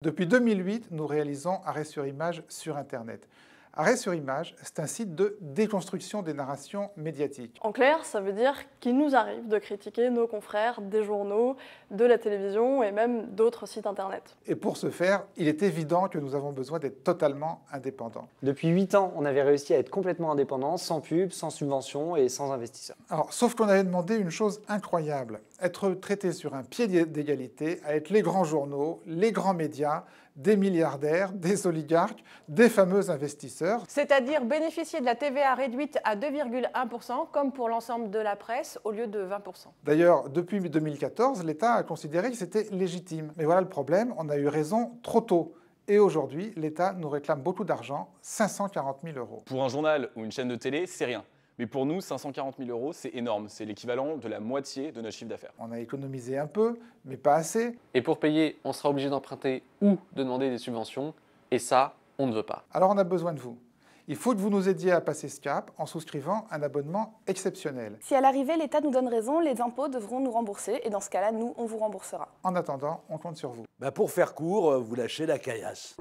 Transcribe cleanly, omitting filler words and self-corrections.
Depuis 2008, nous réalisons Arrêt sur image sur Internet. Arrêt sur image, c'est un site de déconstruction des narrations médiatiques. En clair, ça veut dire qu'il nous arrive de critiquer nos confrères des journaux, de la télévision et même d'autres sites internet. Et pour ce faire, il est évident que nous avons besoin d'être totalement indépendants. Depuis 8 ans, on avait réussi à être complètement indépendant, sans pub, sans subvention et sans investisseurs. Alors, sauf qu'on avait demandé une chose incroyable, être traité sur un pied d'égalité avec les grands journaux, les grands médias, des milliardaires, des oligarques, des fameux investisseurs. C'est-à-dire bénéficier de la TVA réduite à 2,1%, comme pour l'ensemble de la presse, au lieu de 20%. D'ailleurs, depuis 2014, l'État a considéré que c'était légitime. Mais voilà le problème, on a eu raison trop tôt. Et aujourd'hui, l'État nous réclame beaucoup d'argent, 540 000 €. Pour un journal ou une chaîne de télé, c'est rien. Mais pour nous, 540 000 €, c'est énorme. C'est l'équivalent de la moitié de notre chiffre d'affaires. On a économisé un peu, mais pas assez. Et pour payer, on sera obligé d'emprunter ou de demander des subventions. Et ça, on ne veut pas. Alors on a besoin de vous. Il faut que vous nous aidiez à passer ce cap en souscrivant un abonnement exceptionnel. Si à l'arrivée l'État nous donne raison, les impôts devront nous rembourser et dans ce cas-là, nous, on vous remboursera. En attendant, on compte sur vous. Pour faire court, vous lâchez la caillasse.